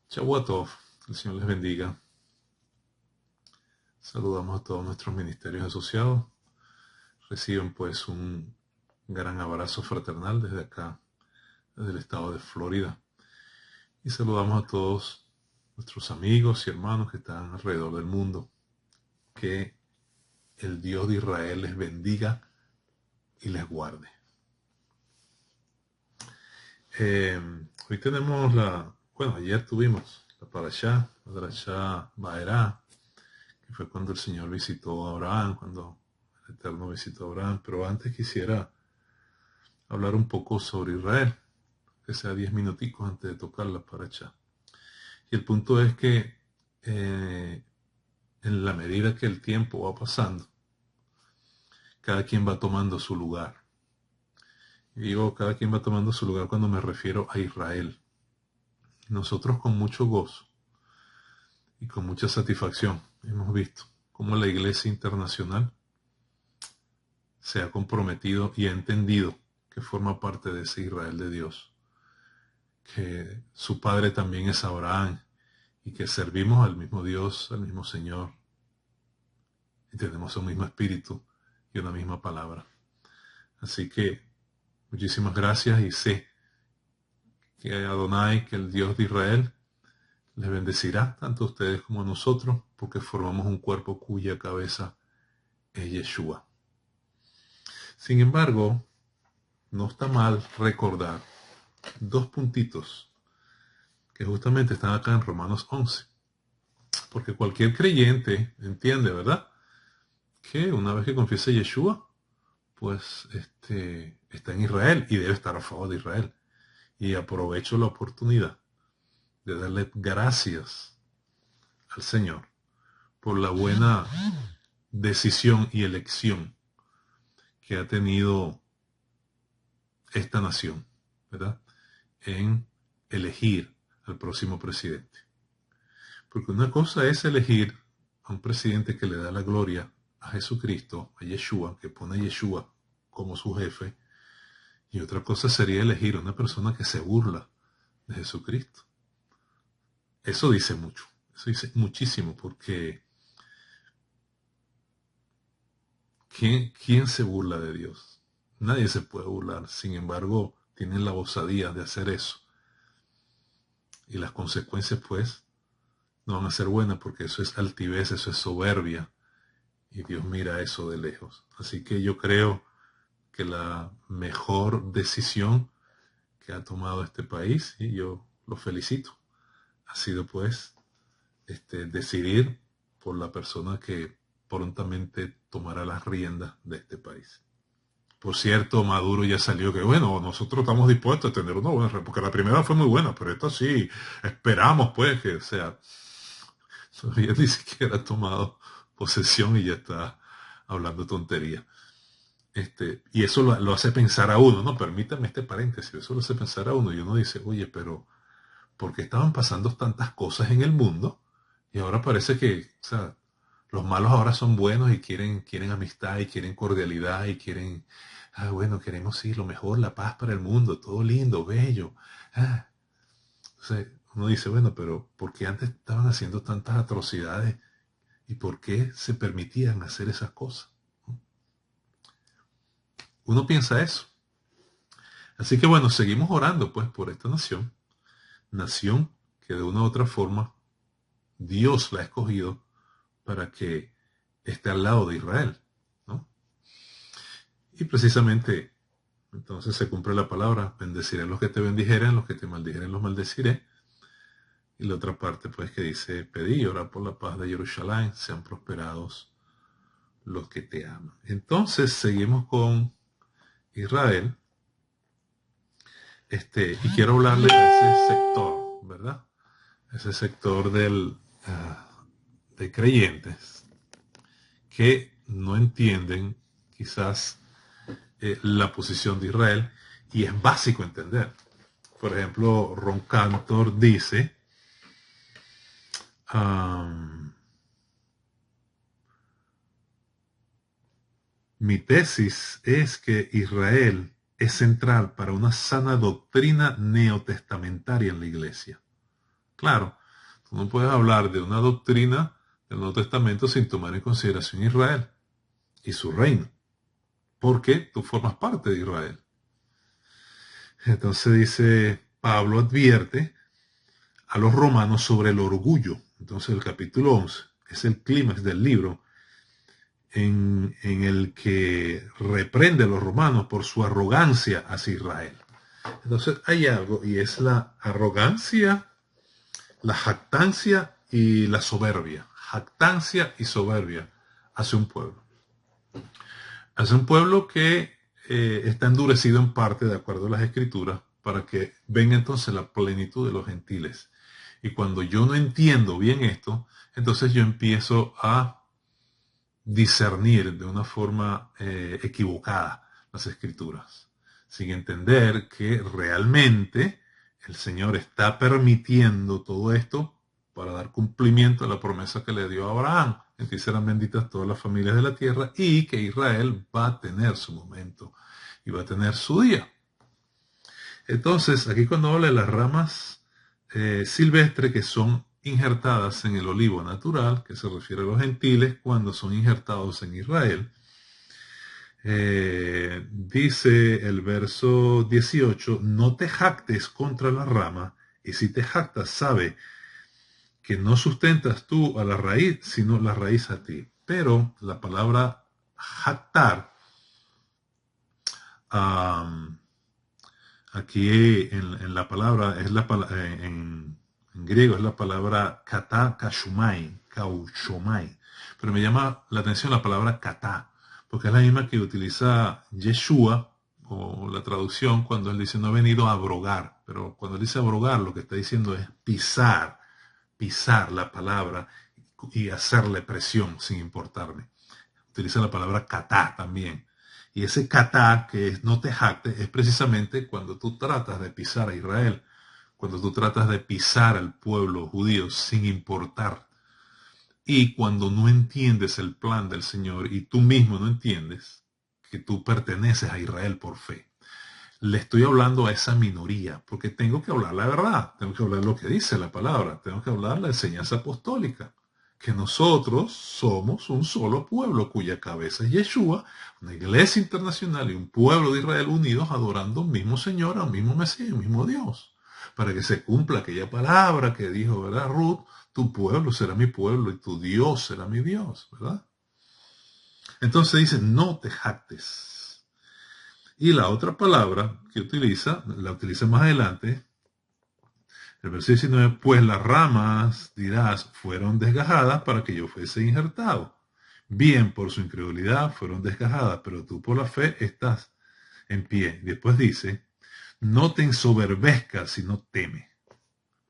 Shavuot, el Señor les bendiga. Saludamos a todos nuestros ministerios asociados. Reciben pues un gran abrazo fraternal desde acá, desde el estado de Florida. Y saludamos a todos nuestros amigos y hermanos que están alrededor del mundo. Que el Dios de Israel les bendiga y les guarde. Hoy tenemos ayer tuvimos la Parashá Vaerá, que fue cuando el Señor visitó a Abraham, cuando el Eterno visitó a Abraham. Pero antes quisiera hablar un poco sobre Israel, que sea 10 minuticos antes de tocar la Parashá. Y el punto es que en la medida que el tiempo va pasando, cada quien va tomando su lugar. Y digo, cada quien va tomando su lugar cuando me refiero a Israel. Nosotros con mucho gozo y con mucha satisfacción hemos visto cómo la Iglesia Internacional se ha comprometido y ha entendido que forma parte de ese Israel de Dios, que su padre también es Abraham y que servimos al mismo Dios, al mismo Señor, y tenemos un mismo espíritu y una misma palabra. Así que muchísimas gracias, y sé que Adonai, que el Dios de Israel, les bendecirá tanto a ustedes como a nosotros, porque formamos un cuerpo cuya cabeza es Yeshua. Sin embargo, no está mal recordar dos puntitos que justamente están acá en Romanos 11. Porque cualquier creyente entiende, ¿verdad?, que una vez que confiesa Yeshua, pues está en Israel y debe estar a favor de Israel. Y aprovecho la oportunidad de darle gracias al Señor por la buena decisión y elección que ha tenido esta nación, ¿verdad?, en elegir al próximo presidente. Porque una cosa es elegir a un presidente que le da la gloria a Jesucristo, a Yeshua, que pone a Yeshua como su jefe, y otra cosa sería elegir a una persona que se burla de Jesucristo. Eso dice mucho, eso dice muchísimo, porque ¿quién se burla de Dios? Nadie se puede burlar. Sin embargo, tienen la osadía de hacer eso. Y las consecuencias, pues, no van a ser buenas, porque eso es altivez, eso es soberbia. Y Dios mira eso de lejos. Así que yo creo que la mejor decisión que ha tomado este país, y yo lo felicito, ha sido pues decidir por la persona que prontamente tomará las riendas de este país. Por cierto, Maduro ya salió que, bueno, nosotros estamos dispuestos a tener una buena, porque la primera fue muy buena, pero esta sí, esperamos pues que, todavía ni siquiera ha tomado posesión y ya está hablando tontería. Y eso lo hace pensar a uno, ¿no? Permítame este paréntesis, eso lo hace pensar a uno, y uno dice, oye, pero ¿por qué estaban pasando tantas cosas en el mundo? Y ahora parece que, los malos ahora son buenos y quieren amistad y quieren cordialidad y quieren, bueno, queremos sí, lo mejor, la paz para el mundo, todo lindo, bello. Entonces uno dice, bueno, pero ¿por qué antes estaban haciendo tantas atrocidades y por qué se permitían hacer esas cosas? Uno piensa eso. Así que bueno, seguimos orando pues por esta nación que de una u otra forma Dios la ha escogido para que esté al lado de Israel, ¿no? Y precisamente entonces se cumple la palabra: bendeciré a los que te bendijeren, los que te maldijeren los maldeciré. Y la otra parte pues que dice: pedí y orad por la paz de Jerusalén, sean prosperados los que te aman. Entonces seguimos con Israel, y quiero hablarle a ese sector, ¿verdad? Ese sector de creyentes que no entienden quizás la posición de Israel, y es básico entender. Por ejemplo, Ron Cantor dice, mi tesis es que Israel es central para una sana doctrina neotestamentaria en la iglesia. Claro, tú no puedes hablar de una doctrina del Nuevo Testamento sin tomar en consideración Israel y su reino, porque tú formas parte de Israel. Entonces dice, Pablo advierte a los romanos sobre el orgullo. Entonces el capítulo 11 es el clímax del libro en el que reprende a los romanos por su arrogancia hacia Israel. Entonces hay algo, y es la arrogancia, la jactancia y la soberbia. Jactancia y soberbia hacia un pueblo. Hacia un pueblo que está endurecido en parte, de acuerdo a las escrituras, para que venga entonces la plenitud de los gentiles. Y cuando yo no entiendo bien esto, entonces yo empiezo a discernir de una forma equivocada las escrituras, sin entender que realmente el Señor está permitiendo todo esto para dar cumplimiento a la promesa que le dio a Abraham, en que serán benditas todas las familias de la tierra y que Israel va a tener su momento y va a tener su día. Entonces, aquí cuando habla de las ramas silvestres que son injertadas en el olivo natural, que se refiere a los gentiles, cuando son injertados en Israel, dice el verso 18, no te jactes contra la rama, y si te jactas, sabe que no sustentas tú a la raíz, sino la raíz a ti. Pero la palabra jactar, aquí en la palabra, es en griego es la palabra kata kashumai, kaushomai. Pero me llama la atención la palabra kata, porque es la misma que utiliza Yeshua, o la traducción, cuando él dice no he venido a abrogar. Pero cuando él dice abrogar, lo que está diciendo es pisar la palabra y hacerle presión sin importarme. Utiliza la palabra kata también. Y ese kata, que es no te jactes, es precisamente cuando tú tratas de pisar a Israel, cuando tú tratas de pisar al pueblo judío sin importar. Y cuando no entiendes el plan del Señor y tú mismo no entiendes que tú perteneces a Israel por fe. Le estoy hablando a esa minoría, porque tengo que hablar la verdad, tengo que hablar lo que dice la palabra, tengo que hablar la enseñanza apostólica, que nosotros somos un solo pueblo cuya cabeza es Yeshua, una iglesia internacional y un pueblo de Israel unidos adorando a un mismo Señor, a un mismo Mesías, a un mismo Dios, para que se cumpla aquella palabra que dijo, ¿verdad, Ruth? Tu pueblo será mi pueblo y tu Dios será mi Dios, ¿verdad? Entonces dice, no te jactes. Y la otra palabra que la utiliza más adelante, el verso 19, pues las ramas, dirás, fueron desgajadas para que yo fuese injertado. Bien, por su incredulidad fueron desgajadas, pero tú por la fe estás en pie. Después dice, no te ensoberbezcas, sino teme,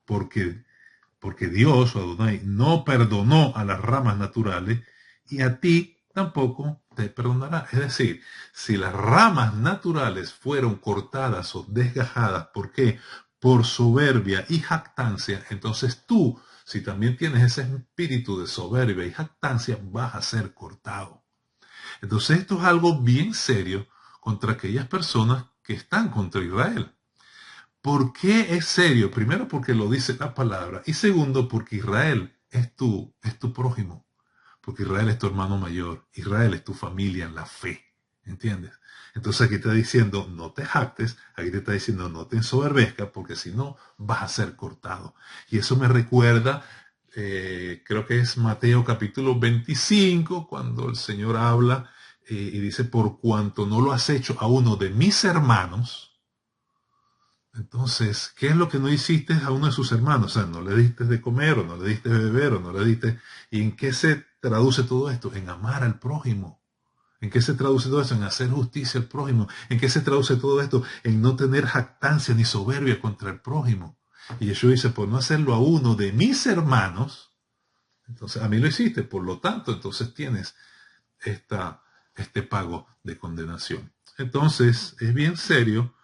porque Dios, o Adonai, no perdonó a las ramas naturales y a ti tampoco te perdonará. Es decir, si las ramas naturales fueron cortadas o desgajadas, ¿por qué? Por soberbia y jactancia, entonces tú, si también tienes ese espíritu de soberbia y jactancia, vas a ser cortado. Entonces esto es algo bien serio contra aquellas personas que están contra Israel. ¿Por qué es serio? Primero, porque lo dice la palabra. Y segundo, porque Israel es tu prójimo. Porque Israel es tu hermano mayor. Israel es tu familia en la fe. ¿Entiendes? Entonces aquí te está diciendo, no te jactes. Aquí te está diciendo, no te ensoberbezcas, porque si no, vas a ser cortado. Y eso me recuerda, creo que es Mateo capítulo 25, cuando el Señor habla y dice, por cuanto no lo has hecho a uno de mis hermanos. Entonces, ¿qué es lo que no hiciste a uno de sus hermanos? O sea, no le diste de comer, o no le diste de beber, o no le diste... ¿Y en qué se traduce todo esto? En amar al prójimo. ¿En qué se traduce todo esto? En hacer justicia al prójimo. ¿En qué se traduce todo esto? En no tener jactancia ni soberbia contra el prójimo. Y Jesús dice, por no hacerlo a uno de mis hermanos, entonces a mí lo hiciste, por lo tanto, entonces tienes este pago de condenación. Entonces, es bien serio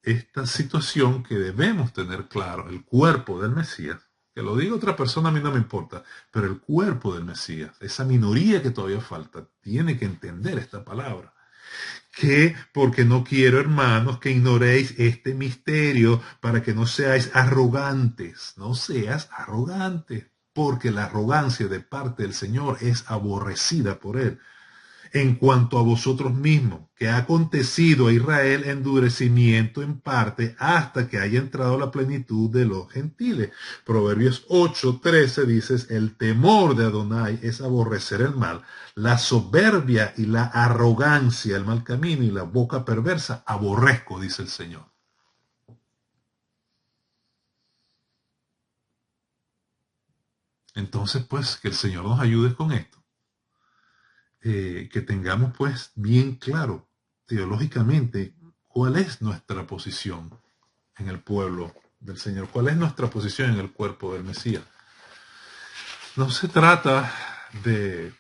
esta situación que debemos tener claro, el cuerpo del Mesías, que lo diga otra persona a mí no me importa, pero el cuerpo del Mesías, esa minoría que todavía falta, tiene que entender esta palabra, que porque no quiero, hermanos, que ignoréis este misterio para que no seáis arrogantes. No seas arrogante, porque la arrogancia de parte del Señor es aborrecida por Él. En cuanto a vosotros mismos, que ha acontecido a Israel endurecimiento en parte hasta que haya entrado la plenitud de los gentiles. Proverbios 8:13 dice, el temor de Adonai es aborrecer el mal, la soberbia y la arrogancia, el mal camino y la boca perversa, aborrezco, dice el Señor. Entonces, pues, que el Señor nos ayude con esto. Que tengamos pues bien claro teológicamente cuál es nuestra posición en el pueblo del Señor, cuál es nuestra posición en el cuerpo del Mesías. No se trata de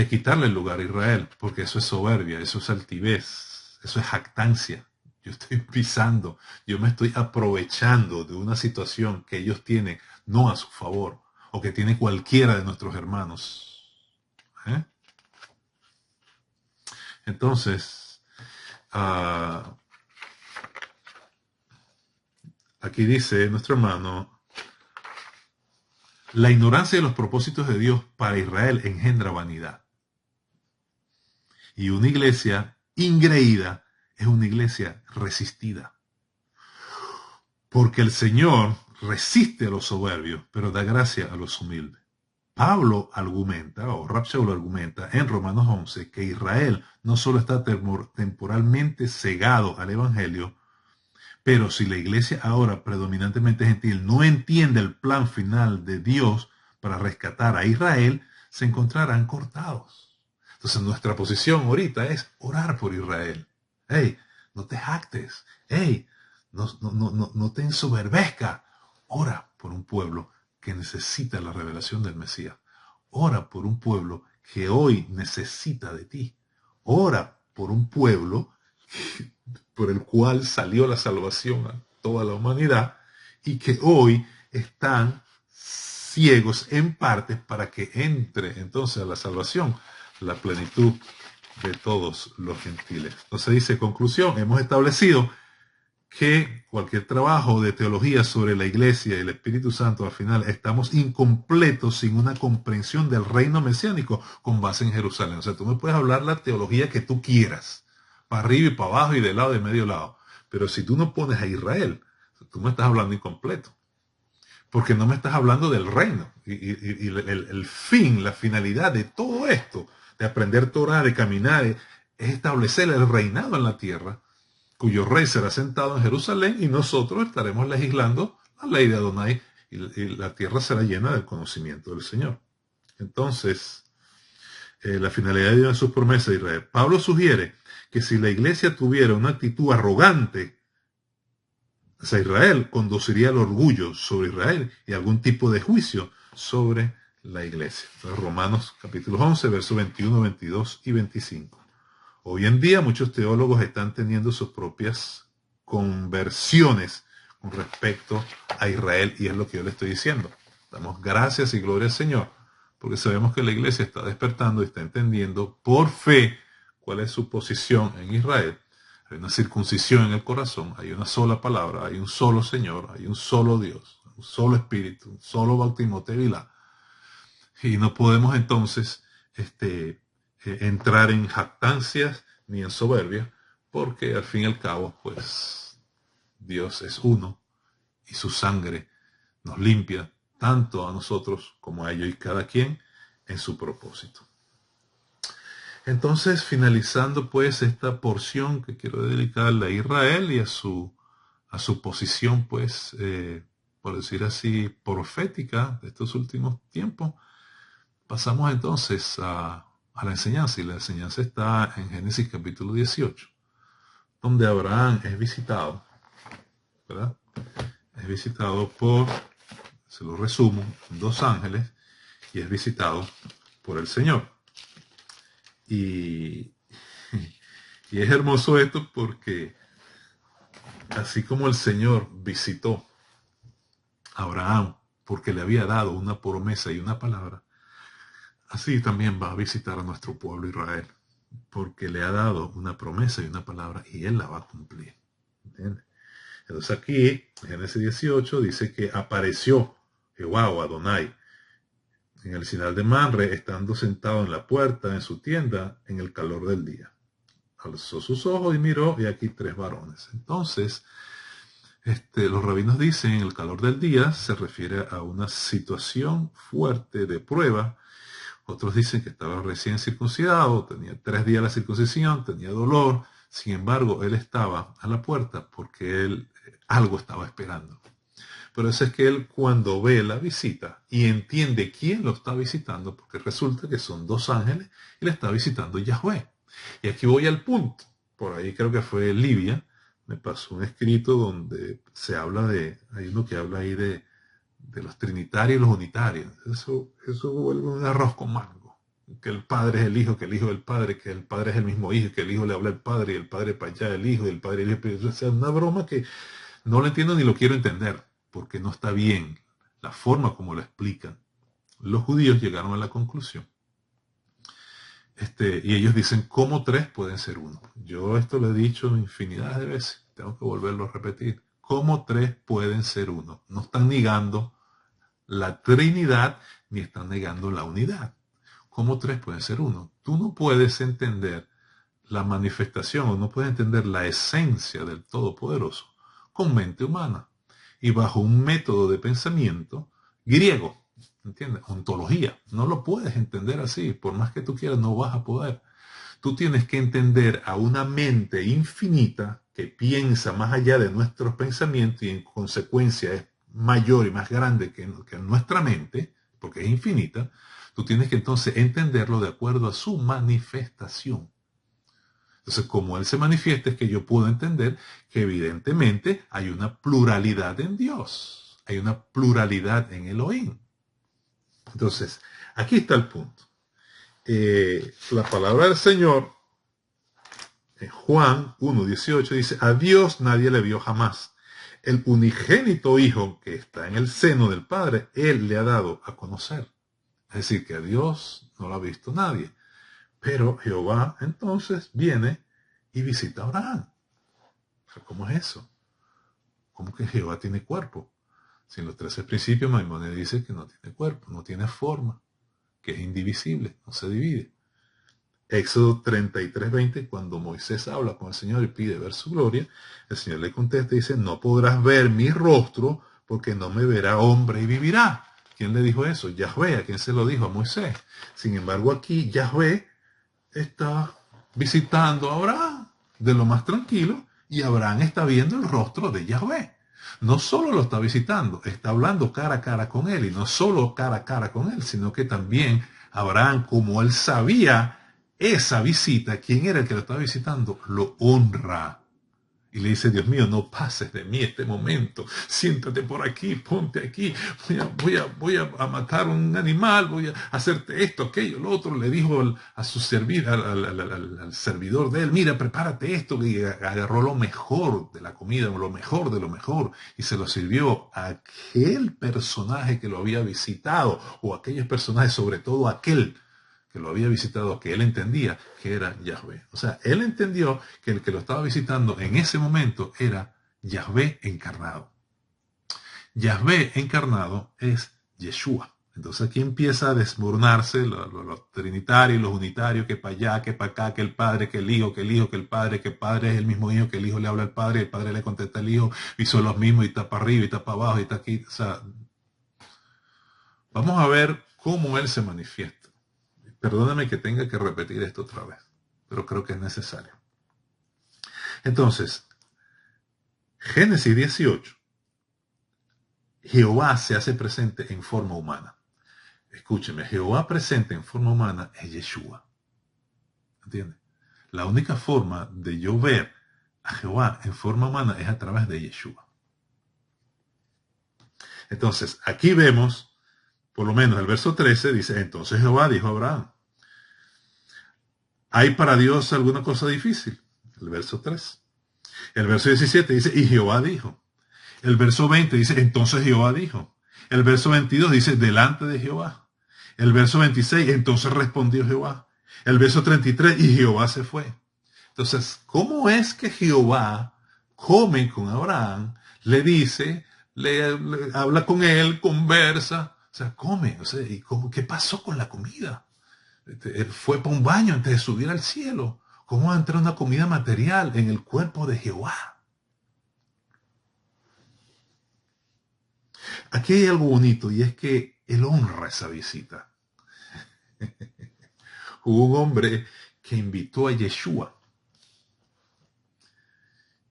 quitarle el lugar a Israel, porque eso es soberbia, eso es altivez, eso es jactancia. Yo estoy pisando, yo me estoy aprovechando de una situación que ellos tienen no a su favor, o que tiene cualquiera de nuestros hermanos. Entonces, aquí dice nuestro hermano, la ignorancia de los propósitos de Dios para Israel engendra vanidad. Y una iglesia ingreída es una iglesia resistida. Porque el Señor resiste a los soberbios, pero da gracia a los humildes. Pablo argumenta, o Rab Shaul argumenta en Romanos 11, que Israel no solo está temporalmente cegado al Evangelio, pero si la iglesia ahora predominantemente gentil no entiende el plan final de Dios para rescatar a Israel, se encontrarán cortados. Entonces nuestra posición ahorita es orar por Israel. Hey, no te jactes. Hey, no te ensoberbezca. Ora por un pueblo que necesita la revelación del Mesías. Ora por un pueblo que hoy necesita de ti. Ora por un pueblo por el cual salió la salvación a toda la humanidad y que hoy están ciegos en parte para que entre entonces a la salvación la plenitud de todos los gentiles. Entonces dice, conclusión, hemos establecido que cualquier trabajo de teología sobre la iglesia y el Espíritu Santo, al final estamos incompletos sin una comprensión del reino mesiánico con base en Jerusalén. O sea, tú me puedes hablar la teología que tú quieras, para arriba y para abajo y de lado y de medio lado, pero si tú no pones a Israel, tú me estás hablando incompleto, porque no me estás hablando del reino y el fin, la finalidad de todo esto, de aprender Torah, de caminar, es establecer el reinado en la tierra, cuyo rey será sentado en Jerusalén y nosotros estaremos legislando la ley de Adonai y la tierra será llena del conocimiento del Señor. Entonces, la finalidad de Dios en sus promesas de Israel. Pablo sugiere que si la iglesia tuviera una actitud arrogante hacia Israel, conduciría al orgullo sobre Israel y algún tipo de juicio sobre la iglesia. Entonces, Romanos capítulo 11, versos 21, 22 y 25. Hoy en día muchos teólogos están teniendo sus propias conversiones con respecto a Israel y es lo que yo le estoy diciendo. Damos gracias y gloria al Señor porque sabemos que la iglesia está despertando y está entendiendo por fe cuál es su posición en Israel. Hay una circuncisión en el corazón, hay una sola palabra, hay un solo Señor, hay un solo Dios, un solo Espíritu, un solo bautismo tevilá. Y no podemos entonces entrar en jactancias ni en soberbia, porque al fin y al cabo, pues, Dios es uno y su sangre nos limpia tanto a nosotros como a ellos y cada quien en su propósito. Entonces, finalizando pues esta porción que quiero dedicarle a Israel y a su posición, pues, por decir así, profética de estos últimos tiempos, pasamos entonces a la enseñanza, y la enseñanza está en Génesis capítulo 18, donde Abraham es visitado, ¿verdad? Es visitado por, se lo resumo, 2 ángeles, y es visitado por el Señor. Y es hermoso esto porque así como el Señor visitó a Abraham porque le había dado una promesa y una palabra, así también va a visitar a nuestro pueblo Israel. porque le ha dado una promesa y una palabra y él la va a cumplir. ¿Entiendes? Entonces aquí, en Génesis 18, dice que apareció Jehová o Adonai en el Sinal de Manre, estando sentado en la puerta en su tienda en el calor del día. Alzó sus ojos y miró, y aquí 3 varones. Entonces, los rabinos dicen, en el calor del día se refiere a una situación fuerte de prueba. Otros dicen que estaba recién circuncidado, tenía 3 días la circuncisión, tenía dolor. Sin embargo, él estaba a la puerta porque él algo estaba esperando. Pero eso es que él, cuando ve la visita y entiende quién lo está visitando, porque resulta que son 2 ángeles y le está visitando Yahweh. Y aquí voy al punto. Por ahí creo que fue Livia, me pasó un escrito donde se habla hay uno que habla ahí de los trinitarios y los unitarios. Eso vuelve un arroz con mango. Que el Padre es el Hijo, que el Hijo es el Padre, que el Padre es el mismo Hijo, que el Hijo le habla al Padre, y el Padre para allá el Hijo, y el Padre el Hijo. O sea, una broma que no lo entiendo ni lo quiero entender, porque no está bien la forma como lo explican. Los judíos llegaron a la conclusión. Y ellos dicen, ¿cómo 3 pueden ser 1? Yo esto lo he dicho infinidad de veces, tengo que volverlo a repetir. ¿Cómo 3 pueden ser 1? No están negando la Trinidad ni están negando la unidad. ¿Cómo 3 pueden ser 1? Tú no puedes entender la manifestación o no puedes entender la esencia del Todopoderoso con mente humana y bajo un método de pensamiento griego. ¿Entiendes? Ontología. No lo puedes entender así. Por más que tú quieras, no vas a poder. Tú tienes que entender a una mente infinita que piensa más allá de nuestros pensamientos y en consecuencia es mayor y más grande que nuestra mente, porque es infinita. Tú tienes que entonces entenderlo de acuerdo a su manifestación. Entonces, como Él se manifiesta, es que yo puedo entender que evidentemente hay una pluralidad en Dios. Hay una pluralidad en Elohim. Entonces, aquí está el punto. La palabra del Señor, en Juan 1:18, dice, a Dios nadie le vio jamás. El unigénito Hijo que está en el seno del Padre, Él le ha dado a conocer. Es decir, que a Dios no lo ha visto nadie. Pero Jehová entonces viene y visita a Abraham. ¿Cómo es eso? ¿Cómo que Jehová tiene cuerpo? Si en los 13 principios Maimónides dice que no tiene cuerpo, no tiene forma, que es indivisible, no se divide. Éxodo 33:20, cuando Moisés habla con el Señor y pide ver su gloria, el Señor le contesta y dice, no podrás ver mi rostro porque no me verá hombre y vivirá. ¿Quién le dijo eso? Yahvé. ¿A quién se lo dijo? A Moisés. Sin embargo, aquí Yahvé está visitando a Abraham de lo más tranquilo y Abraham está viendo el rostro de Yahvé. No solo lo está visitando, está hablando cara a cara con él, y no solo cara a cara con él, sino que también Abraham, como él sabía esa visita, quién era el que lo estaba visitando, lo honra. Y le dice, Dios mío, no pases de mí este momento, siéntate por aquí, ponte aquí, voy a matar un animal, voy a hacerte esto, aquello, lo otro. Le dijo al servidor de él, mira, prepárate esto, y agarró lo mejor de la comida, lo mejor de lo mejor, y se lo sirvió a aquel personaje que lo había visitado, o aquellos personajes, sobre todo aquel que lo había visitado, que él entendía que era Yahvé. O sea, él entendió que el que lo estaba visitando en ese momento era Yahvé encarnado. Yahvé encarnado es Yeshua. Entonces aquí empieza a desmoronarse los trinitarios, los unitarios, que para allá, que para acá, que el Padre, que el Hijo, que el Hijo, que el Padre, que el Padre es el mismo Hijo, que el Hijo le habla al Padre, el Padre le contesta al Hijo, y son los mismos, y está para arriba, y está para abajo, y está aquí. O sea, vamos a ver cómo Él se manifiesta. Perdóname que tenga que repetir esto otra vez, pero creo que es necesario. Entonces, Génesis 18, Jehová se hace presente en forma humana. Escúcheme, Jehová presente en forma humana es Yeshua. ¿Entiendes? La única forma de yo ver a Jehová en forma humana es a través de Yeshua. Entonces, aquí vemos, por lo menos el verso 13 dice, entonces Jehová dijo a Abraham, ¿hay para Dios alguna cosa difícil? El verso 3. El verso 17 dice, y Jehová dijo. El verso 20 dice, entonces Jehová dijo. El verso 22 dice, delante de Jehová. El verso 26, entonces respondió Jehová. El verso 33, y Jehová se fue. Entonces, ¿cómo es que Jehová come con Abraham? Le dice, le habla con él, conversa, o sea, come. O sea, ¿y qué pasó con la comida? Él fue para un baño antes de subir al cielo. ¿Cómo va a entrar una comida material en el cuerpo de Jehová? Aquí hay algo bonito y es que él honra esa visita. Hubo un hombre que invitó a Yeshua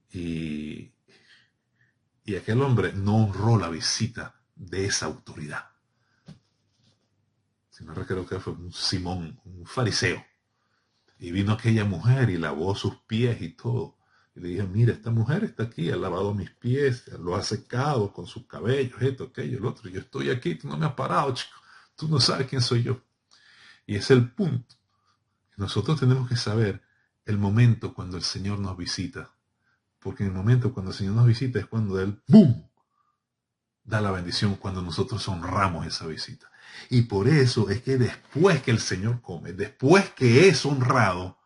y aquel hombre no honró la visita de esa autoridad. Si no recuerdo que fue un Simón, un fariseo. Y vino aquella mujer y lavó sus pies y todo. Y le dije, mira, esta mujer está aquí, ha lavado mis pies, lo ha secado con sus cabellos, esto, aquello, el otro. Yo estoy aquí, tú no me has parado, chico. Tú no sabes quién soy yo. Y es el punto. Nosotros tenemos que saber el momento cuando el Señor nos visita. Porque en el momento cuando el Señor nos visita es cuando Él, ¡boom!, da la bendición, cuando nosotros honramos esa visita. Y por eso es que después que el Señor come, después que es honrado,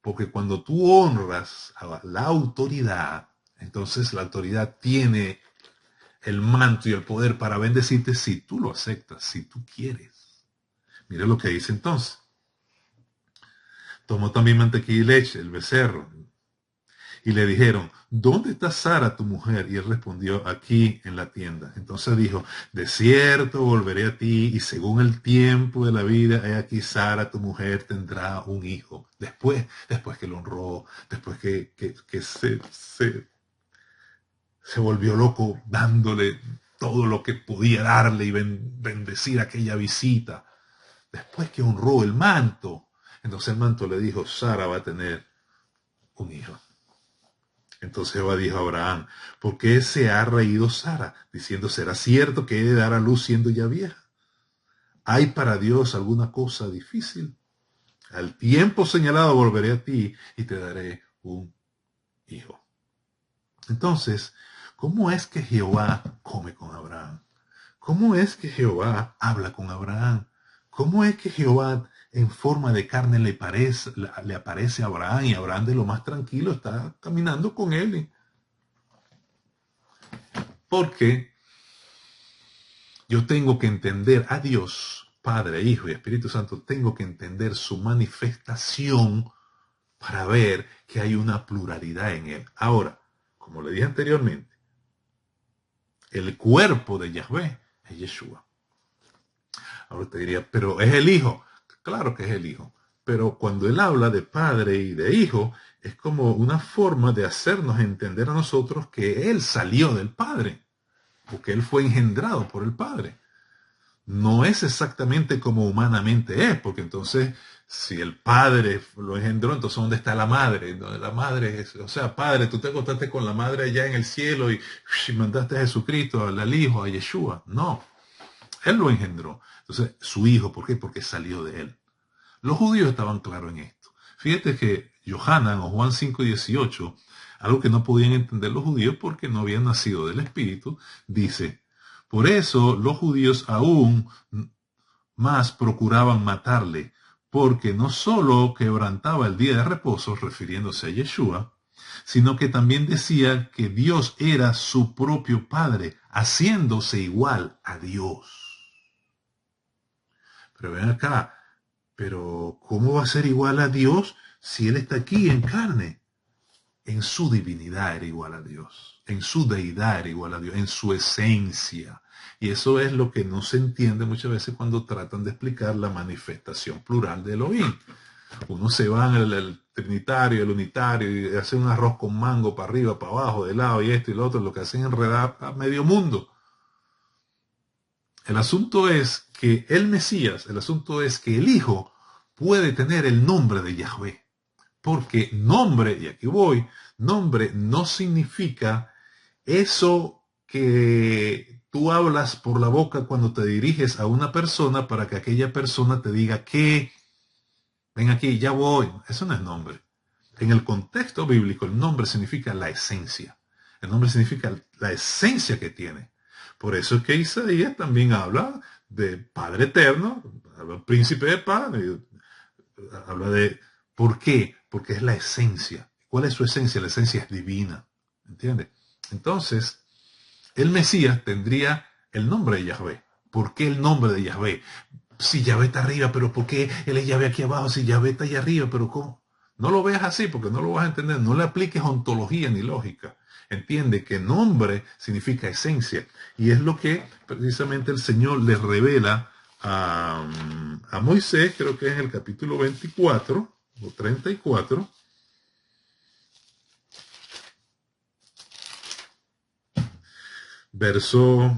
porque cuando tú honras a la autoridad, entonces la autoridad tiene el manto y el poder para bendecirte si tú lo aceptas, si tú quieres. Mira lo que dice entonces. Tomó también mantequilla y leche, el becerro, y le dijeron, ¿dónde está Sara, tu mujer? Y él respondió, aquí en la tienda. Entonces dijo, de cierto volveré a ti, y según el tiempo de la vida, he aquí Sara, tu mujer, tendrá un hijo. Después que lo honró, después que se volvió loco dándole todo lo que podía darle y bendecir aquella visita. Después que honró el manto, entonces el manto le dijo, Sara va a tener un hijo. Entonces Jehová dijo a Abraham, ¿por qué se ha reído Sara? Diciendo, ¿será cierto que he de dar a luz siendo ya vieja? ¿Hay para Dios alguna cosa difícil? Al tiempo señalado volveré a ti y te daré un hijo. Entonces, ¿cómo es que Jehová come con Abraham? ¿Cómo es que Jehová habla con Abraham? ¿Cómo es que Jehová en forma de carne le aparece a Abraham y Abraham de lo más tranquilo está caminando con él? Porque yo tengo que entender a Dios, Padre, Hijo y Espíritu Santo, tengo que entender su manifestación para ver que hay una pluralidad en él. Ahora, como le dije anteriormente, el cuerpo de Yahvé es Yeshua. Ahora te diría, pero es el Hijo. Claro que es el Hijo. Pero cuando él habla de Padre y de Hijo, es como una forma de hacernos entender a nosotros que él salió del Padre, porque él fue engendrado por el Padre. No es exactamente como humanamente es, porque entonces, si el Padre lo engendró, entonces ¿dónde está la Madre? La Madre es, o sea, Padre, tú te acostaste con la Madre allá en el cielo y mandaste a Jesucristo, al Hijo, a Yeshua. No, él lo engendró. Entonces, su Hijo, ¿por qué? Porque salió de él. Los judíos estaban claros en esto. Fíjate que Yohanan o Juan 5:18, algo que no podían entender los judíos porque no habían nacido del Espíritu, dice, por eso los judíos aún más procuraban matarle, porque no solo quebrantaba el día de reposo, refiriéndose a Yeshua, sino que también decía que Dios era su propio Padre, haciéndose igual a Dios. Pero ven acá, pero ¿cómo va a ser igual a Dios si Él está aquí en carne? En su divinidad era igual a Dios, en su deidad era igual a Dios, en su esencia. Y eso es lo que no se entiende muchas veces cuando tratan de explicar la manifestación plural de Elohim. Uno se va al trinitario, el unitario, y hace un arroz con mango para arriba, para abajo, de lado, y esto y lo otro, lo que hacen es enredar a medio mundo. El asunto es que el Mesías, el asunto es que el Hijo puede tener el nombre de Yahvé. Porque nombre, y aquí voy, nombre no significa eso que tú hablas por la boca cuando te diriges a una persona para que aquella persona te diga que, ven aquí, ya voy. Eso no es nombre. En el contexto bíblico, el nombre significa la esencia. El nombre significa la esencia que tiene. Por eso es que Isaías también habla de Padre Eterno, príncipe de paz, habla de, ¿por qué? Porque es la esencia. ¿Cuál es su esencia? La esencia es divina, ¿entiendes? Entonces, el Mesías tendría el nombre de Yahvé. ¿Por qué el nombre de Yahvé? Si Yahvé está arriba, pero ¿por qué él es Yahvé aquí abajo? Si Yahvé está allá arriba, pero ¿cómo? No lo veas así porque no lo vas a entender. No le apliques ontología ni lógica. Entiende que nombre significa esencia. Y es lo que precisamente el Señor le revela a Moisés, creo que es el capítulo 24 o 34. Verso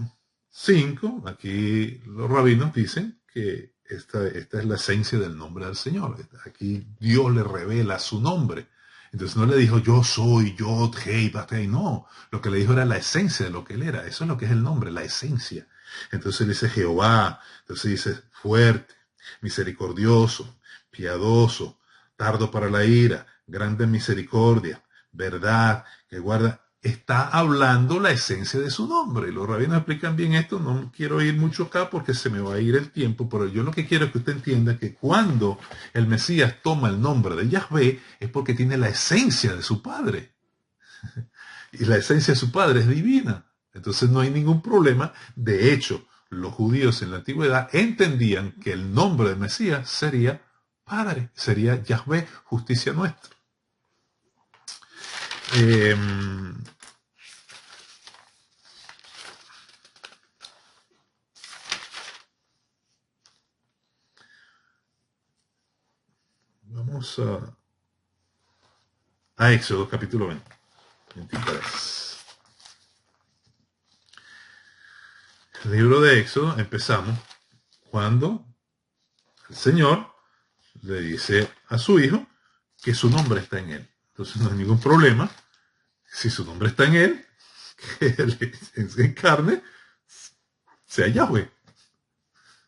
5, aquí los rabinos dicen que esta es la esencia del nombre del Señor. Aquí Dios le revela su nombre. Entonces no le dijo yo soy, Yod, Hei, Bat, Hei. No, lo que le dijo era la esencia de lo que él era. Eso es lo que es el nombre, la esencia. Entonces dice Jehová, entonces dice fuerte, misericordioso, piadoso, tardo para la ira, grande en misericordia, verdad, que guarda. Está hablando la esencia de su nombre. Los rabinos explican bien esto. No quiero ir mucho acá porque se me va a ir el tiempo, pero yo lo que quiero es que usted entienda que cuando el Mesías toma el nombre de Yahvé es porque tiene la esencia de su Padre. Y la esencia de su Padre es divina. Entonces no hay ningún problema. De hecho, los judíos en la antigüedad entendían que el nombre del Mesías sería Padre, sería Yahvé, justicia nuestra. Vamos a Éxodo capítulo 23. El libro de Éxodo empezamos cuando el Señor le dice a su hijo que su nombre está en él. Entonces no hay ningún problema. Si su nombre está en él, que él se encarne, sea Yahweh.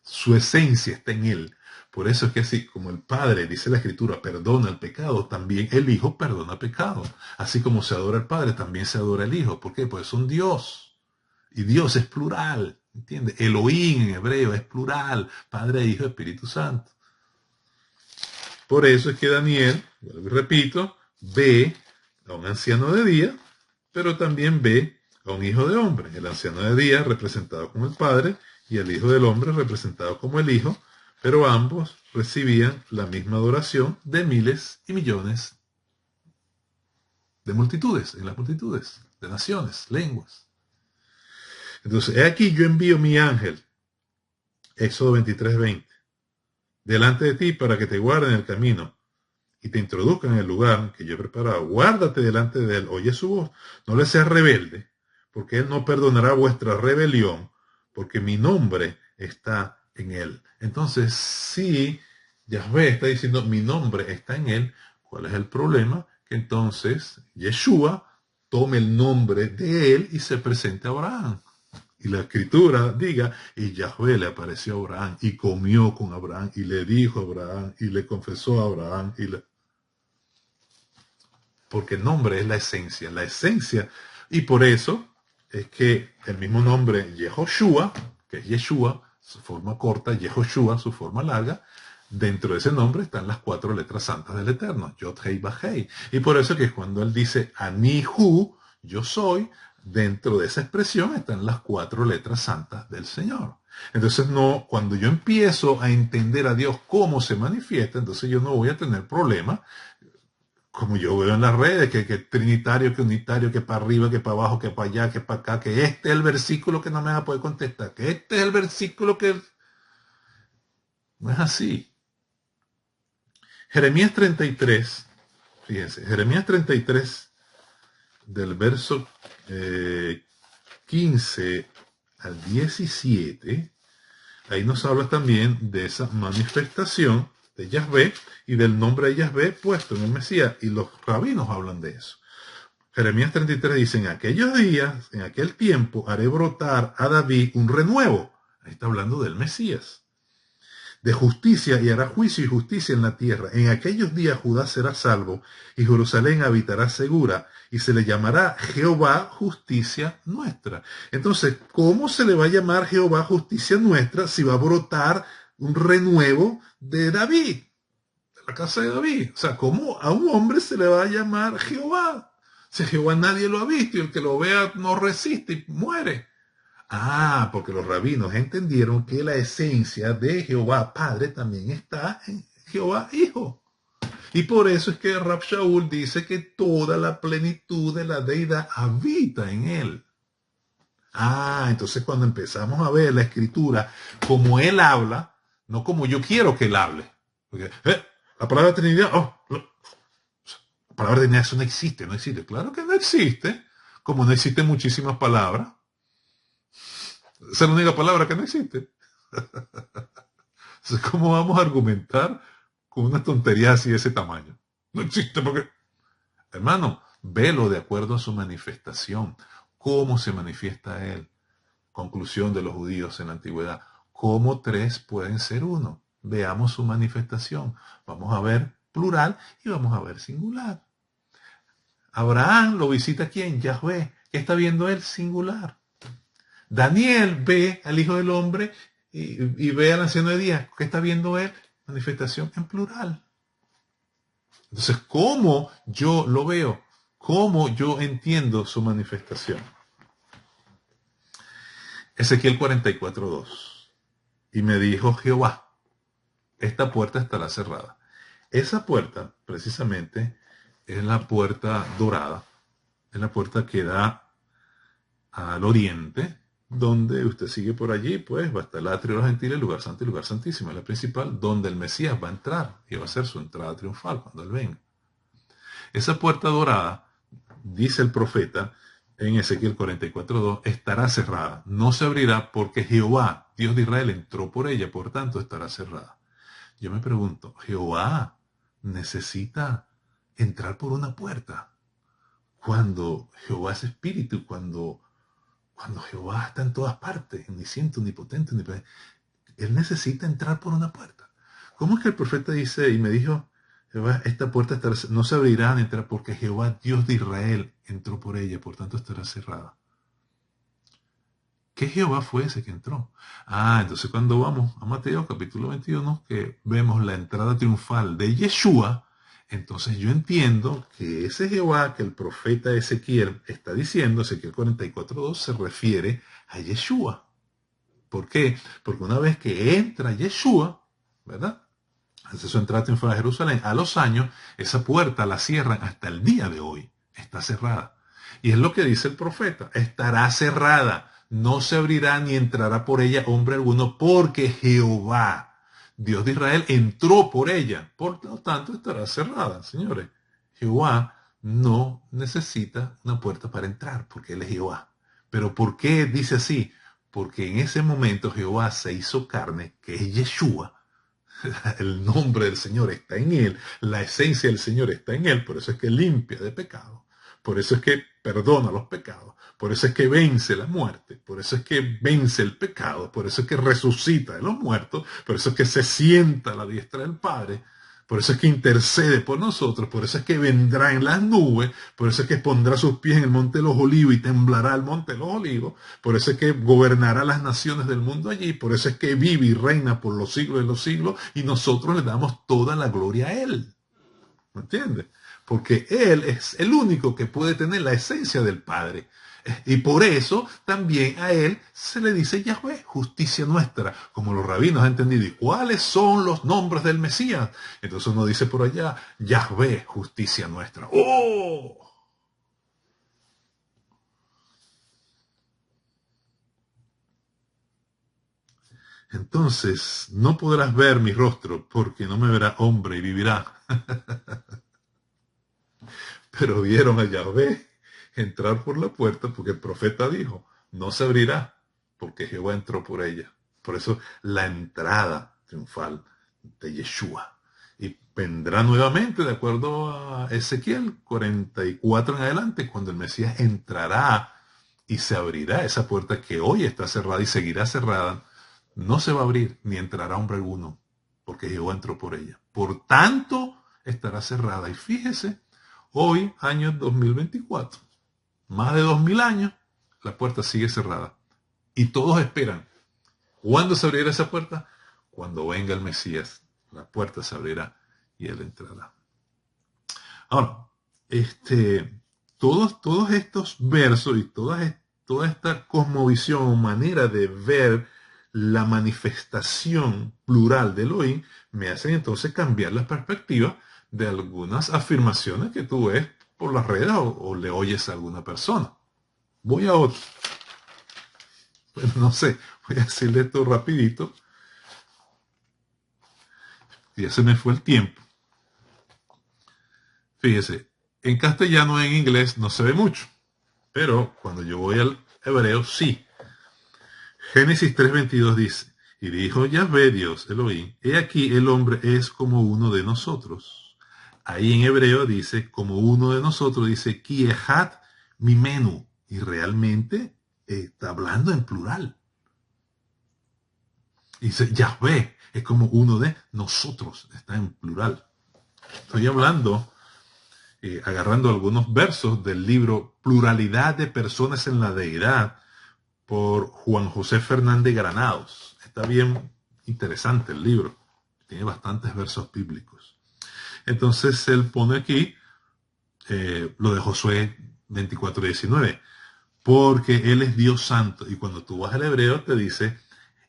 Su esencia está en él. Por eso es que así como el Padre, dice la Escritura, perdona el pecado, también el Hijo perdona pecado. Así como se adora el Padre, también se adora el Hijo. ¿Por qué? Pues es un Dios. Y Dios es plural. ¿Entiendes? Elohim en hebreo es plural. Padre, Hijo, Espíritu Santo. Por eso es que Daniel, repito, ve a un anciano de día, pero también ve a un hijo de hombre. El anciano de día representado como el Padre y el hijo del hombre representado como el Hijo, pero ambos recibían la misma adoración de miles y millones de multitudes, en las multitudes, de naciones, lenguas. Entonces, he aquí yo envío mi ángel, Éxodo 23:20, delante de ti para que te guarde en el camino y te introduzca en el lugar que yo he preparado. Guárdate delante de él, oye su voz, no le seas rebelde, porque él no perdonará vuestra rebelión, porque mi nombre está en él. Entonces, si Yahvé está diciendo mi nombre está en él, ¿cuál es el problema? Que entonces Yeshua tome el nombre de él y se presente a Abraham. Y la Escritura diga, y Yahvé le apareció a Abraham y comió con Abraham y le dijo a Abraham y le confesó a Abraham. Porque el nombre es la esencia. Y por eso es que el mismo nombre Yehoshua, que es Yeshua, su forma corta, Yehoshua, su forma larga, dentro de ese nombre están las 4 letras santas del Eterno, Yod, Hei, Vav, Hei. Y por eso que es cuando él dice Anihu, yo soy, dentro de esa expresión están las 4 letras santas del Señor. Entonces no, cuando yo empiezo a entender a Dios cómo se manifiesta, entonces yo no voy a tener problema, como yo veo en las redes, que trinitario, que unitario, que para arriba, que para abajo, que para allá, que para acá, que este es el versículo que no me va a poder contestar, que este es el versículo que... No es así. Jeremías 33, fíjense, Jeremías 33, del verso 15 al 17, ahí nos habla también de esa manifestación de Yahvé y del nombre de Yahvé puesto en el Mesías, y los rabinos hablan de eso. Jeremías 33 dice, en aquellos días, en aquel tiempo, haré brotar a David un renuevo. Ahí está hablando del Mesías. De justicia, y hará juicio y justicia en la tierra. En aquellos días Judá será salvo, y Jerusalén habitará segura, y se le llamará Jehová justicia nuestra. Entonces, ¿cómo se le va a llamar Jehová justicia nuestra si va a brotar un renuevo de David? la casa de David. O sea, ¿cómo a un hombre se le va a llamar Jehová? Si Jehová nadie lo ha visto y el que lo vea no resiste y muere. Ah, porque los rabinos entendieron que la esencia de Jehová Padre también está en Jehová Hijo. Y por eso es que Rab Shaul dice que toda la plenitud de la deidad habita en él. Ah, entonces cuando empezamos a ver la escritura como él habla, no como yo quiero que él hable. Porque, la palabra Trinidad, la palabra Trinidad, eso no existe, no existe. Claro que no existe, como no existen muchísimas palabras. Esa es la única palabra que no existe. Entonces, ¿cómo vamos a argumentar con una tontería así de ese tamaño? No existe porque, hermano, velo de acuerdo a su manifestación. ¿Cómo se manifiesta él? Conclusión de los judíos en la antigüedad. ¿Cómo tres pueden ser uno? Veamos su manifestación. Vamos a ver plural y vamos a ver singular. Abraham lo visita ¿quién? Yahvé. ¿Qué está viendo él? Singular. Daniel ve al Hijo del Hombre y ve al anciano de días. ¿Qué está viendo él? Manifestación en plural. Entonces, ¿cómo yo lo veo? ¿Cómo yo entiendo su manifestación? Ezequiel 44:2. Y me dijo Jehová, esta puerta estará cerrada. Esa puerta, precisamente, es la puerta dorada. Es la puerta que da al oriente, donde usted sigue por allí, pues va a estar el atrio de los gentiles, el lugar santo y el lugar santísimo, es la principal, donde el Mesías va a entrar y va a ser su entrada triunfal cuando él venga. Esa puerta dorada, dice el profeta en Ezequiel 44:2, estará cerrada, no se abrirá porque Jehová, Dios de Israel, entró por ella, por tanto estará cerrada. Yo me pregunto, ¿Jehová necesita entrar por una puerta? Cuando Jehová es espíritu, cuando Jehová está en todas partes, omnisciente, omnipotente, él necesita entrar por una puerta. ¿Cómo es que el profeta dice, y me dijo, Jehová, esta puerta no se abrirá ni entrar porque Jehová, Dios de Israel, entró por ella, por tanto estará cerrada? ¿Qué Jehová fue ese que entró? Ah, entonces cuando vamos a Mateo capítulo 21, que vemos la entrada triunfal de Yeshua, entonces yo entiendo que ese Jehová que el profeta Ezequiel está diciendo, Ezequiel 44:2, se refiere a Yeshua. ¿Por qué? Porque una vez que entra Yeshua, ¿verdad? Hace su entrada triunfal a Jerusalén, a los años, esa puerta la cierran hasta el día de hoy. Está cerrada. Y es lo que dice el profeta, estará cerrada, no se abrirá ni entrará por ella hombre alguno, porque Jehová, Dios de Israel, entró por ella. Por lo tanto, estará cerrada, señores. Jehová no necesita una puerta para entrar, porque Él es Jehová. Pero ¿por qué dice así? Porque en ese momento Jehová se hizo carne, que es Yeshua. El nombre del Señor está en Él, la esencia del Señor está en Él, por eso es que limpia de pecado, por eso es que perdona los pecados, por eso es que vence la muerte, por eso es que vence el pecado, por eso es que resucita de los muertos, por eso es que se sienta a la diestra del Padre, por eso es que intercede por nosotros, por eso es que vendrá en las nubes, por eso es que pondrá sus pies en el monte de los olivos y temblará el monte de los olivos, por eso es que gobernará las naciones del mundo allí, por eso es que vive y reina por los siglos de los siglos y nosotros le damos toda la gloria a Él. ¿Me entiendes? Porque Él es el único que puede tener la esencia del Padre. Y por eso también a Él se le dice Yahvé, justicia nuestra, como los rabinos han entendido. ¿Y cuáles son los nombres del Mesías? Entonces uno dice por allá, Yahvé, justicia nuestra. ¡Oh! Entonces no podrás ver mi rostro, porque no me verá hombre y vivirá. Pero vieron a Yahvé entrar por la puerta porque el profeta dijo, no se abrirá porque Jehová entró por ella. Por eso la entrada triunfal de Yeshua. Y vendrá nuevamente, de acuerdo a Ezequiel 44 en adelante, cuando el Mesías entrará y se abrirá esa puerta que hoy está cerrada y seguirá cerrada. No se va a abrir ni entrará hombre alguno porque Jehová entró por ella. Por tanto, estará cerrada. Y fíjese, hoy, año 2024, más de 2000 años, la puerta sigue cerrada. Y todos esperan. ¿Cuándo se abrirá esa puerta? Cuando venga el Mesías, la puerta se abrirá y Él entrará. Ahora, todos estos versos y toda esta cosmovisión o manera de ver la manifestación plural de Elohim me hacen entonces cambiar la perspectiva de algunas afirmaciones que tú ves por las redes o le oyes a alguna persona. Voy a otro. Bueno, no sé, voy a decirle esto rapidito. Ya se me fue el tiempo. Fíjese, en castellano e en inglés no se ve mucho, pero cuando yo voy al hebreo sí. Génesis 3:22 dice, y dijo Yahvé Dios Elohim, he aquí el hombre es como uno de nosotros. Ahí en hebreo dice, como uno de nosotros, dice, ki echad mimenu, y realmente está hablando en plural. Y dice, Yahvé es como uno de nosotros, está en plural. Estoy hablando, agarrando algunos versos del libro Pluralidad de Personas en la Deidad, por Juan José Fernández Granados. Está bien interesante el libro. Tiene bastantes versos bíblicos. Entonces él pone aquí lo de Josué 24:19. Porque Él es Dios santo. Y cuando tú vas al hebreo te dice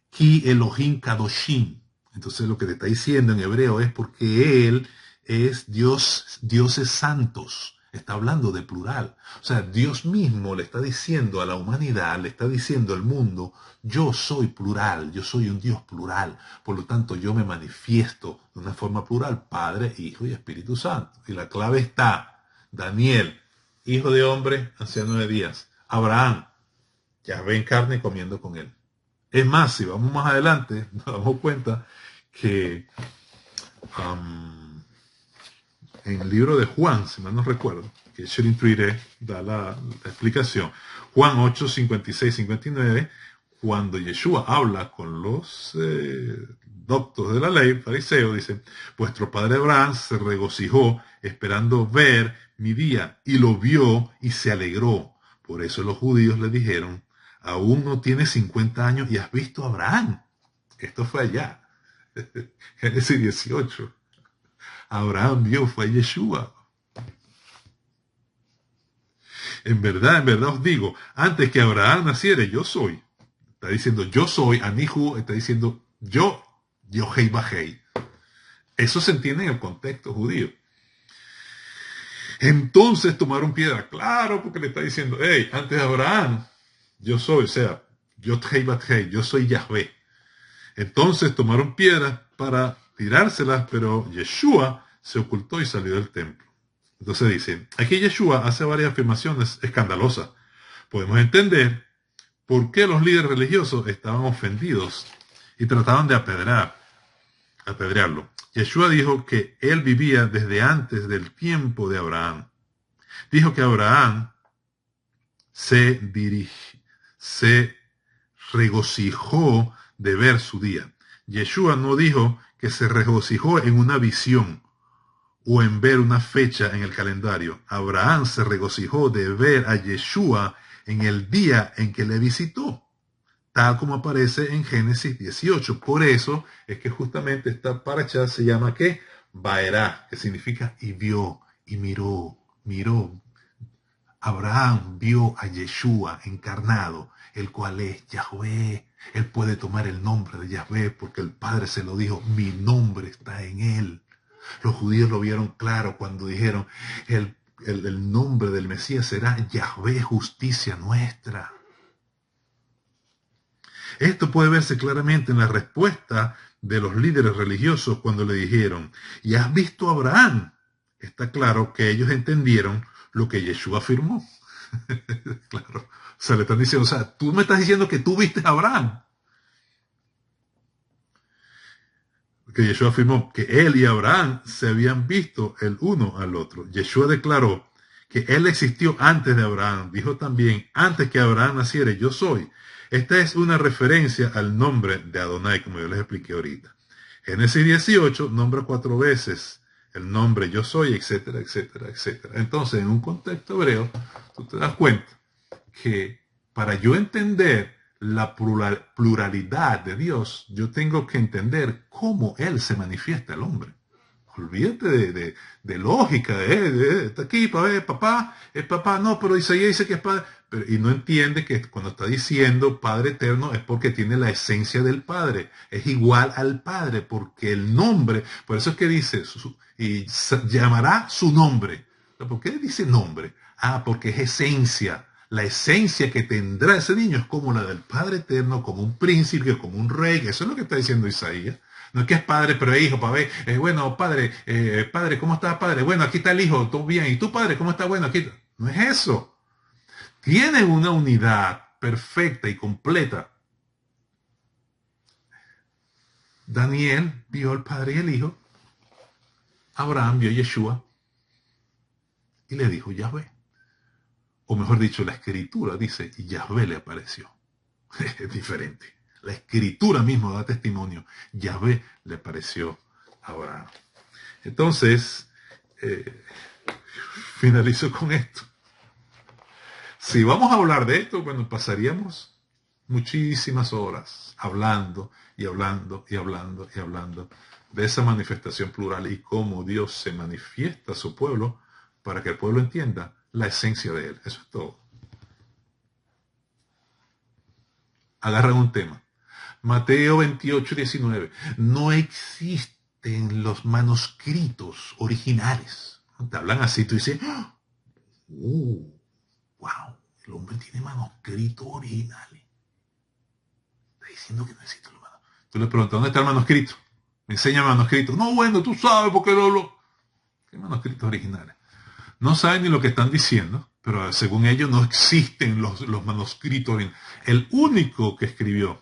Ki Elohim Kadoshim. Entonces lo que te está diciendo en hebreo es porque Él es Dios, dioses santos. Está hablando de plural. O sea, Dios mismo le está diciendo a la humanidad, le está diciendo al mundo, yo soy plural, yo soy un Dios plural. Por lo tanto, yo me manifiesto de una forma plural, Padre, Hijo y Espíritu Santo. Y la clave está, Daniel, hijo de hombre, anciano de días. Abraham, Yahvé en carne comiendo con él. Es más, si vamos más adelante, nos damos cuenta que en el libro de Juan, si mal no recuerdo, que Sherin Truire da la explicación, Juan 8, 56, 59, cuando Yeshua habla con los doctos de la ley, fariseos, dice, vuestro padre Abraham se regocijó esperando ver mi día, y lo vio y se alegró. Por eso los judíos le dijeron, aún no tienes 50 años y has visto a Abraham. Esto fue allá, Génesis 18. Abraham vio, fue Yeshua. En verdad os digo, antes que Abraham naciera, yo soy. Está diciendo yo soy, Anihu está diciendo yo, Yohei Bajei. Eso se entiende en el contexto judío. Entonces tomaron piedra, claro, porque le está diciendo, hey, antes de Abraham, yo soy, o sea, Yohei Bajei, yo soy Yahvé. Entonces tomaron piedras para tirárselas, pero Yeshua se ocultó y salió del templo. Entonces dice, aquí Yeshua hace varias afirmaciones escandalosas. Podemos entender por qué los líderes religiosos estaban ofendidos y trataban de apedrearlo. Yeshua dijo que él vivía desde antes del tiempo de Abraham. Dijo que Abraham se regocijó de ver su día. Yeshua no dijo que se regocijó en una visión o en ver una fecha en el calendario. Abraham se regocijó de ver a Yeshua en el día en que le visitó, tal como aparece en Génesis 18. Por eso es que justamente esta paracha se llama ¿qué? Vaerá, que significa y vio, y miró. Abraham vio a Yeshua encarnado, el cual es Yahvé. Él puede tomar el nombre de Yahvé porque el Padre se lo dijo, mi nombre está en él. Los judíos lo vieron claro cuando dijeron, el nombre del Mesías será Yahvé, justicia nuestra. Esto puede verse claramente en la respuesta de los líderes religiosos cuando le dijeron, ¿y has visto a Abraham? Está claro que ellos entendieron lo que Yeshua afirmó. Claro, o sea, le están diciendo, o sea, tú me estás diciendo que tú viste a Abraham. Que Yeshua afirmó que él y Abraham se habían visto el uno al otro. Yeshua declaró que él existió antes de Abraham. Dijo también, antes que Abraham naciera, yo soy. Esta es una referencia al nombre de Adonai, como yo les expliqué ahorita. Génesis 18 nombra 4 veces el nombre yo soy, etcétera, etcétera, etcétera. Entonces, en un contexto hebreo, tú te das cuenta que para yo entender la pluralidad de Dios, yo tengo que entender cómo Él se manifiesta al hombre. Olvídate de lógica, está aquí, papá, es papá, no, pero Isaías dice que es padre, y no entiende que cuando está diciendo Padre Eterno es porque tiene la esencia del Padre, es igual al Padre, porque el nombre, por eso es que dice, y llamará su nombre. ¿Por qué dice nombre? Ah, porque es esencia. La esencia que tendrá ese niño es como la del Padre Eterno, como un príncipe, como un rey, eso es lo que está diciendo Isaías. No es que es padre, pero es hijo, para ver, bueno, padre, padre, ¿cómo estás, padre? Bueno, aquí está el hijo, todo bien. ¿Y tú, padre, cómo estás? Bueno, aquí. No es eso. Tiene una unidad perfecta y completa. Daniel vio al padre y el hijo. Abraham vio a Yeshua y le dijo Yahvé. O mejor dicho, la escritura dice, y Yahvé le apareció. Es diferente. La escritura misma da testimonio. Yahvé le apareció a Abraham. Entonces, finalizo con esto. Si vamos a hablar de esto, bueno, pasaríamos muchísimas horas hablando y hablando y hablando y hablando de esa manifestación plural y cómo Dios se manifiesta a su pueblo para que el pueblo entienda la esencia de él. Eso es todo. Agarran un tema. Mateo 28, 19. No existen los manuscritos originales. Te hablan así, tú dices, wow, el hombre tiene manuscritos originales. Está diciendo que no existen los manuscritos. Tú le preguntas, ¿dónde está el manuscrito? Me enseña manuscritos. No, bueno, tú sabes por qué no. ¿Qué manuscritos originales? No saben ni lo que están diciendo, pero según ellos no existen los manuscritos originales. El único que escribió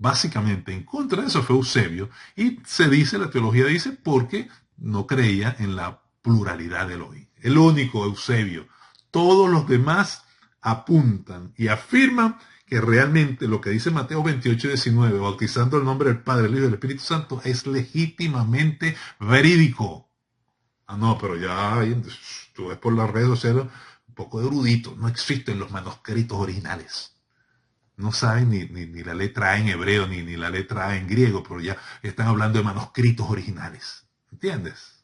básicamente en contra de eso fue Eusebio, y se dice, la teología dice, porque no creía en la pluralidad de Elohim. El único Eusebio. Todos los demás apuntan y afirman que realmente lo que dice Mateo 28, 19, bautizando el nombre del Padre, el Hijo y del Espíritu Santo, es legítimamente verídico. Ah, no, pero ya tú ves por las redes sociales un poco de erudito. No existen los manuscritos originales. No saben ni la letra A en hebreo, ni la letra A en griego, pero ya están hablando de manuscritos originales. ¿Entiendes?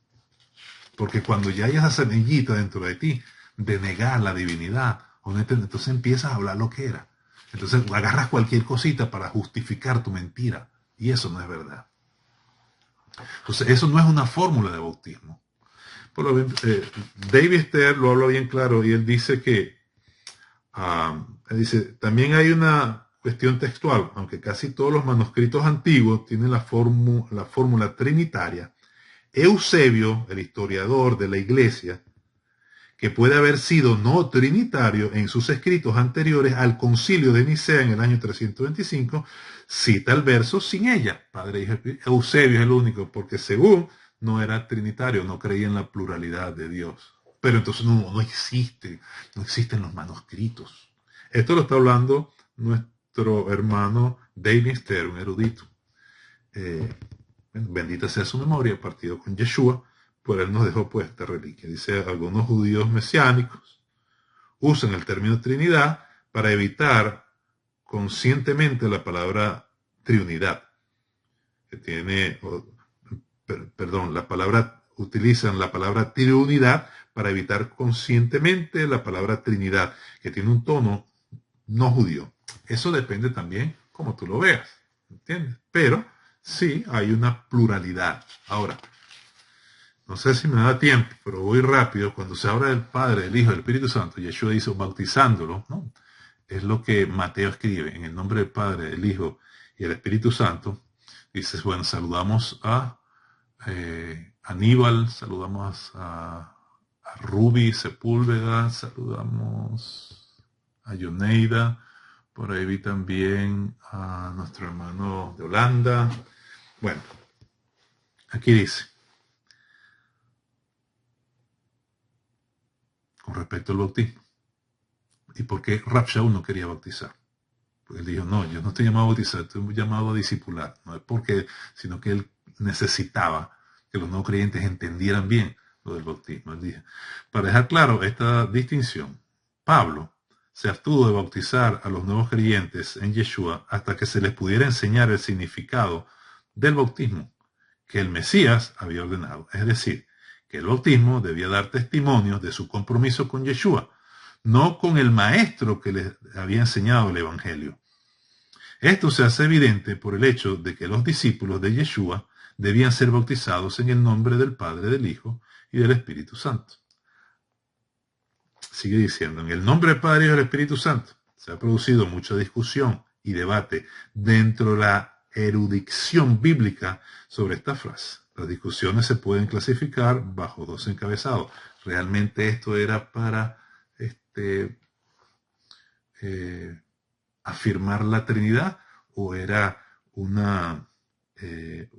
Porque cuando ya hay esa semillita dentro de ti de negar la divinidad, entonces empiezas a hablar lo que era. Entonces agarras cualquier cosita para justificar tu mentira. Y eso no es verdad. Entonces eso no es una fórmula de bautismo. Por lo David Stern lo habla bien claro y él dice que también hay una cuestión textual, aunque casi todos los manuscritos antiguos tienen la fórmula trinitaria. Eusebio, el historiador de la iglesia, que puede haber sido no trinitario en sus escritos anteriores al concilio de Nicea en el año 325, cita el verso sin ella. Padre, hijo, Eusebio es el único, porque según no era trinitario, no creía en la pluralidad de Dios. Pero entonces no existen los manuscritos. Esto lo está hablando nuestro hermano David Stern, un erudito. Bendita sea su memoria, partido con Yeshua, por él nos dejó pues esta reliquia. Dice, algunos judíos mesiánicos usan el término Trinidad para evitar conscientemente la palabra triunidad, que tiene, utilizan la palabra triunidad para evitar conscientemente la palabra Trinidad, que tiene un tono no judío. Eso depende también como tú lo veas, ¿entiendes? Pero sí hay una pluralidad. Ahora, no sé si me da tiempo, pero voy rápido. Cuando se habla del Padre, del Hijo, del Espíritu Santo, Yeshua hizo bautizándolo, ¿no? Es lo que Mateo escribe, en el nombre del Padre, del Hijo y del Espíritu Santo. Dices, bueno, saludamos a Aníbal, saludamos a Ruby Sepúlveda, saludamos a Yoneida, por ahí vi también a nuestro hermano de Holanda. Bueno, aquí dice, con respecto al bautismo, y por qué Rab Shaul no quería bautizar. Porque él dijo, no, yo no estoy llamado a bautizar, estoy llamado a discipular. No es porque, sino que él necesitaba que los no creyentes entendieran bien lo del bautismo. Él dijo, para dejar claro esta distinción, Pablo se abstuvo de bautizar a los nuevos creyentes en Yeshua hasta que se les pudiera enseñar el significado del bautismo que el Mesías había ordenado. Es decir, que el bautismo debía dar testimonio de su compromiso con Yeshua, no con el maestro que les había enseñado el Evangelio. Esto se hace evidente por el hecho de que los discípulos de Yeshua debían ser bautizados en el nombre del Padre, del Hijo y del Espíritu Santo. Sigue diciendo, en el nombre del Padre y del Espíritu Santo se ha producido mucha discusión y debate dentro de la erudición bíblica sobre esta frase. Las discusiones se pueden clasificar bajo dos encabezados. ¿Realmente esto era para afirmar la Trinidad o era un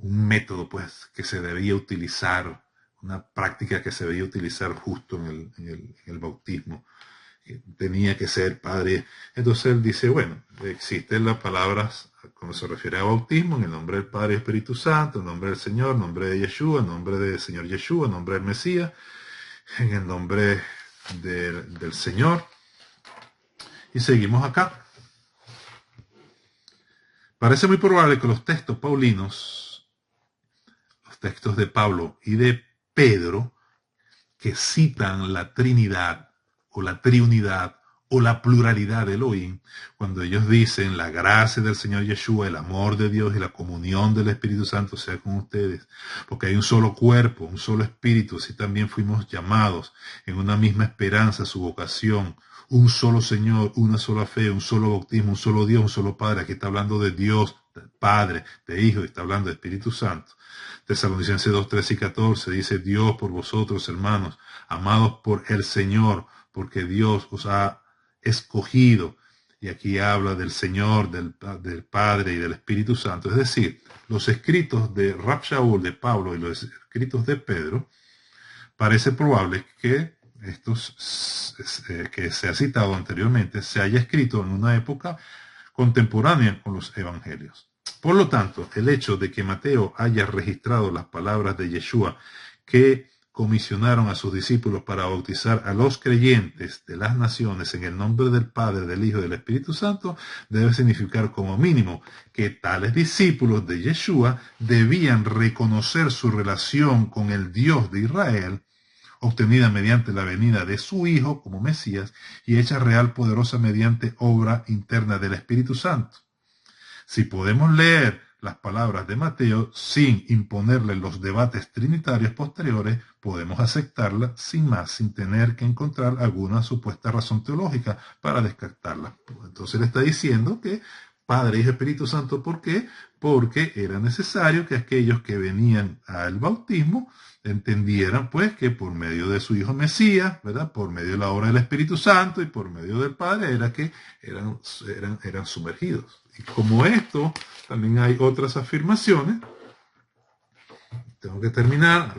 método pues que se debía utilizar, una práctica que se debía utilizar justo en el bautismo? Tenía que ser Padre. Entonces él dice, bueno, existen las palabras cuando se refiere a bautismo, en el nombre del Padre y Espíritu Santo, en nombre del Señor, en nombre de Yeshua, en nombre del Señor Yeshua, en nombre del Mesías, en el nombre del Señor. Y seguimos acá. Parece muy probable que los textos paulinos, los textos de Pablo y de Pedro, que citan la Trinidad o la triunidad o la pluralidad de Elohim, cuando ellos dicen la gracia del Señor Yeshua, el amor de Dios y la comunión del Espíritu Santo sea con ustedes, porque hay un solo cuerpo, un solo espíritu, así también fuimos llamados en una misma esperanza, su vocación, un solo Señor, una sola fe, un solo bautismo, un solo Dios, un solo Padre. Aquí está hablando de Dios, de Padre, de Hijo, y está hablando de Espíritu Santo. Tesalonicenses 2, 13 y 14 dice, Dios por vosotros, hermanos, amados por el Señor, porque Dios os ha escogido. Y aquí habla del Señor, del Padre y del Espíritu Santo. Es decir, los escritos de Rab Shaul, de Pablo, y los escritos de Pedro, parece probable que que se ha citado anteriormente se haya escrito en una época contemporánea con los evangelios. Por lo tanto, el hecho de que Mateo haya registrado las palabras de Yeshua que comisionaron a sus discípulos para bautizar a los creyentes de las naciones en el nombre del Padre, del Hijo y del Espíritu Santo, debe significar como mínimo que tales discípulos de Yeshua debían reconocer su relación con el Dios de Israel, obtenida mediante la venida de su Hijo como Mesías y hecha real poderosa mediante obra interna del Espíritu Santo. Si podemos leer las palabras de Mateo sin imponerle los debates trinitarios posteriores, podemos aceptarlas sin más, sin tener que encontrar alguna supuesta razón teológica para descartarlas. Entonces le está diciendo que Padre, Hijo, Espíritu Santo, ¿por qué? Porque era necesario que aquellos que venían al bautismo entendieran pues que por medio de su Hijo Mesías, ¿verdad? Por medio de la obra del Espíritu Santo y por medio del Padre era que eran sumergidos. Y como esto, también hay otras afirmaciones. Tengo que terminar.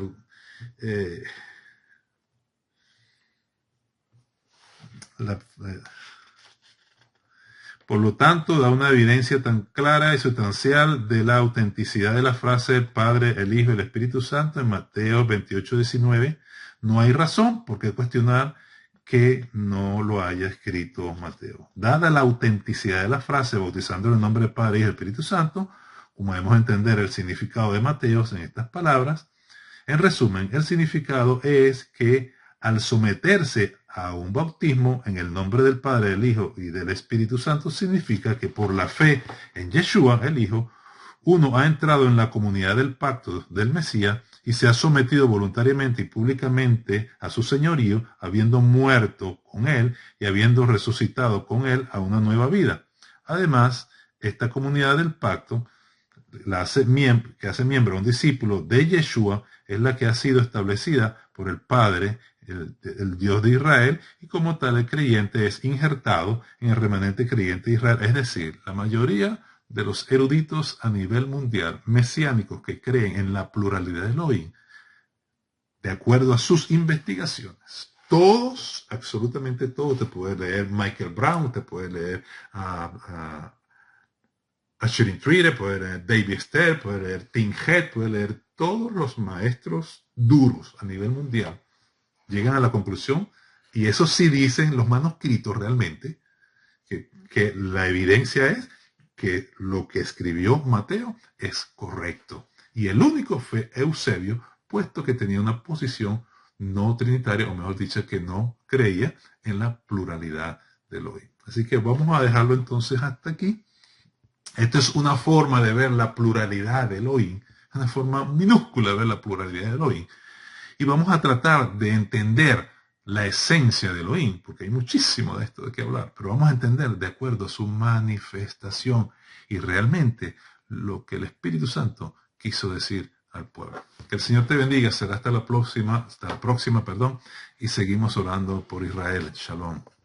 Por lo tanto, da una evidencia tan clara y sustancial de la autenticidad de la frase del Padre, el Hijo y el Espíritu Santo en Mateo 28, 19. No hay razón por qué cuestionar que no lo haya escrito Mateo. Dada la autenticidad de la frase, bautizando en el nombre del Padre y del Espíritu Santo, como debemos entender el significado de Mateo en estas palabras, en resumen, el significado es que al someterse a un bautismo en el nombre del Padre, del Hijo y del Espíritu Santo, significa que por la fe en Yeshua, el Hijo, uno ha entrado en la comunidad del pacto del Mesías y se ha sometido voluntariamente y públicamente a su señorío, habiendo muerto con él y habiendo resucitado con él a una nueva vida. Además, esta comunidad del pacto que hace miembro a un discípulo de Yeshua es la que ha sido establecida por el Padre, el Dios de Israel, y como tal el creyente es injertado en el remanente creyente de Israel. Es decir, la mayoría de los eruditos a nivel mundial mesiánicos que creen en la pluralidad de Elohim, de acuerdo a sus investigaciones, todos, absolutamente todos, te puedes leer Michael Brown, te puedes leer a Shirin Tree, puede leer David Esther, puede leer Tim Head, puede leer todos los maestros duros a nivel mundial. Llegan a la conclusión, y eso sí dicen los manuscritos realmente, que la evidencia es que lo que escribió Mateo es correcto. Y el único fue Eusebio, puesto que tenía una posición no trinitaria, o mejor dicho, que no creía en la pluralidad de Elohim. Así que vamos a dejarlo entonces hasta aquí. Esta es una forma de ver la pluralidad de Elohim, una forma minúscula de ver la pluralidad de Elohim. Y vamos a tratar de entender la esencia de Elohim, porque hay muchísimo de esto de qué hablar, pero vamos a entender de acuerdo a su manifestación y realmente lo que el Espíritu Santo quiso decir al pueblo. Que el Señor te bendiga, será hasta la próxima, y seguimos orando por Israel. Shalom.